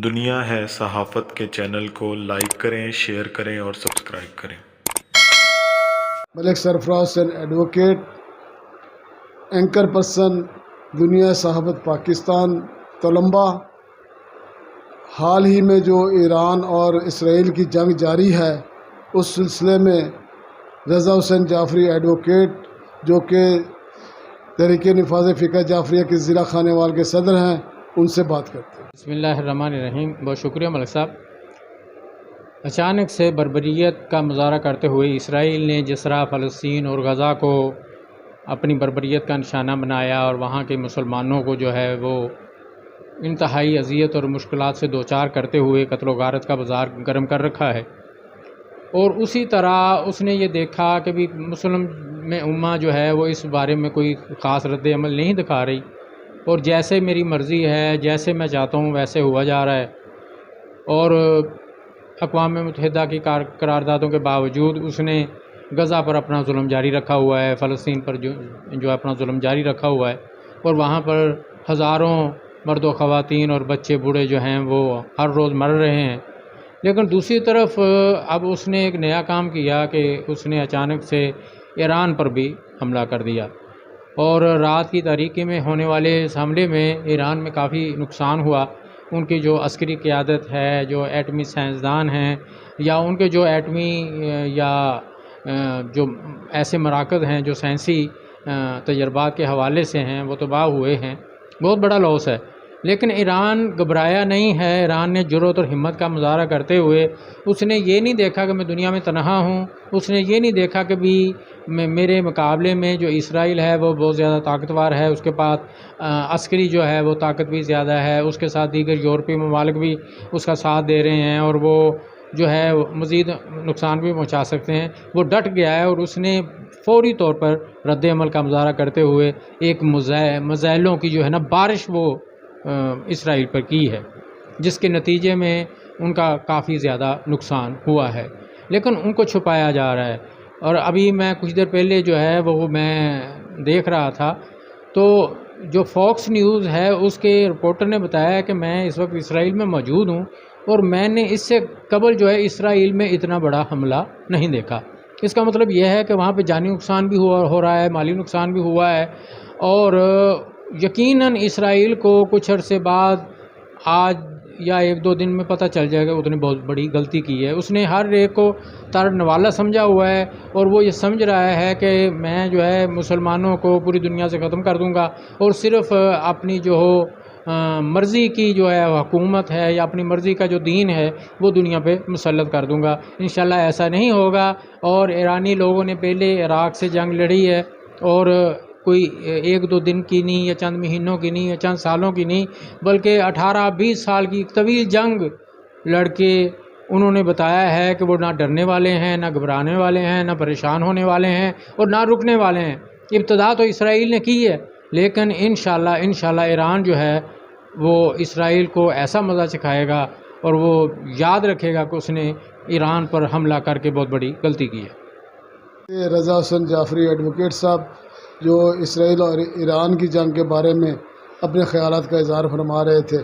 دنیا ہے صحافت کے چینل کو لائک کریں، شیئر کریں اور سبسکرائب کریں۔ ملک سرفراز حسین ایڈوکیٹ، اینکر پرسن، دنیا صحافت پاکستان تلمبہ۔ حال ہی میں جو ایران اور اسرائیل کی جنگ جاری ہے، اس سلسلے میں رضا حسین جعفری ایڈوکیٹ جو کہ تحریک نفاذ فقہ جعفریہ کے ضلع خانیوال کے صدر ہیں، ان سے بات کرتے ہیں۔ بسم اللہ الرحمن الرحیم۔ بہت شکریہ ملک صاحب۔ اچانک سے بربریت کا مظاہرہ کرتے ہوئے اسرائیل نے جس طرح فلسطین اور غزہ کو اپنی بربریت کا نشانہ بنایا اور وہاں کے مسلمانوں کو جو ہے وہ انتہائی اذیت اور مشکلات سے دوچار کرتے ہوئے قتل و غارت کا بازار گرم کر رکھا ہے، اور اسی طرح اس نے یہ دیکھا کہ بھی مسلم میں امہ جو ہے وہ اس بارے میں کوئی خاص رد عمل نہیں دکھا رہی، اور جیسے میری مرضی ہے، جیسے میں چاہتا ہوں ویسے ہوا جا رہا ہے، اور اقوام متحدہ کی قراردادوں کے باوجود اس نے غزہ پر اپنا ظلم جاری رکھا ہوا ہے، فلسطین پر جو اپنا ظلم جاری رکھا ہوا ہے، اور وہاں پر ہزاروں مرد و خواتین اور بچے بوڑھے جو ہیں وہ ہر روز مر رہے ہیں۔ لیکن دوسری طرف اب اس نے ایک نیا کام کیا کہ اس نے اچانک سے ایران پر بھی حملہ کر دیا، اور رات کی تاریکی میں ہونے والے اس حملے میں ایران میں کافی نقصان ہوا۔ ان کی جو عسکری قیادت ہے، جو ایٹمی سائنسدان ہیں، یا ان کے جو ایٹمی یا جو ایسے مراکز ہیں جو سائنسی تجربات کے حوالے سے ہیں، وہ تباہ ہوئے ہیں۔ بہت بڑا لاس ہے، لیکن ایران گھبرایا نہیں ہے۔ ایران نے جرأت اور ہمت کا مظاہرہ کرتے ہوئے اس نے یہ نہیں دیکھا کہ میں دنیا میں تنہا ہوں، اس نے یہ نہیں دیکھا کہ بھی میرے مقابلے میں جو اسرائیل ہے وہ بہت زیادہ طاقتور ہے، اس کے پاس عسکری جو ہے وہ طاقت بھی زیادہ ہے، اس کے ساتھ دیگر یورپی ممالک بھی اس کا ساتھ دے رہے ہیں، اور وہ جو ہے مزید نقصان بھی پہنچا سکتے ہیں۔ وہ ڈٹ گیا ہے، اور اس نے فوری طور پر رد عمل کا مظاہرہ کرتے ہوئے ایک میزائلوں کی جو ہے نا بارش وہ اسرائیل پر کی ہے، جس کے نتیجے میں ان کا کافی زیادہ نقصان ہوا ہے، لیکن ان کو چھپایا جا رہا ہے۔ اور ابھی میں کچھ دیر پہلے جو ہے وہ میں دیکھ رہا تھا، تو جو فاکس نیوز ہے اس کے رپورٹر نے بتایا کہ میں اس وقت اسرائیل میں موجود ہوں، اور میں نے اس سے قبل جو ہے اسرائیل میں اتنا بڑا حملہ نہیں دیکھا۔ اس کا مطلب یہ ہے کہ وہاں پہ جانی نقصان بھی ہو رہا ہے، مالی نقصان بھی ہوا ہے، اور یقیناً اسرائیل کو کچھ عرصے بعد آج یا ایک دو دن میں پتہ چل جائے گا اس نے بہت بڑی غلطی کی ہے۔ اس نے ہر ایک کو تار نوالا سمجھا ہوا ہے، اور وہ یہ سمجھ رہا ہے کہ میں جو ہے مسلمانوں کو پوری دنیا سے ختم کر دوں گا، اور صرف اپنی جو ہو مرضی کی جو ہے حکومت ہے یا اپنی مرضی کا جو دین ہے وہ دنیا پہ مسلط کر دوں گا۔ انشاءاللہ ایسا نہیں ہوگا، اور ایرانی لوگوں نے پہلے عراق سے جنگ لڑی ہے، اور کوئی ایک دو دن کی نہیں، یا چند مہینوں کی نہیں، یا چند سالوں کی نہیں، بلکہ 18-20 سال کی طویل جنگ لڑ کے انہوں نے بتایا ہے کہ وہ نہ ڈرنے والے ہیں، نہ گھبرانے والے ہیں، نہ پریشان ہونے والے ہیں، اور نہ رکنے والے ہیں۔ ابتدا تو اسرائیل نے کی ہے، لیکن انشاءاللہ ایران جو ہے وہ اسرائیل کو ایسا مزہ چکھائے گا، اور وہ یاد رکھے گا کہ اس نے ایران پر حملہ کر کے بہت بڑی غلطی کی ہے۔ رضا حسین جعفری ایڈوکیٹ صاحب جو اسرائیل اور ایران کی جنگ کے بارے میں اپنے خیالات کا اظہار فرما رہے تھے۔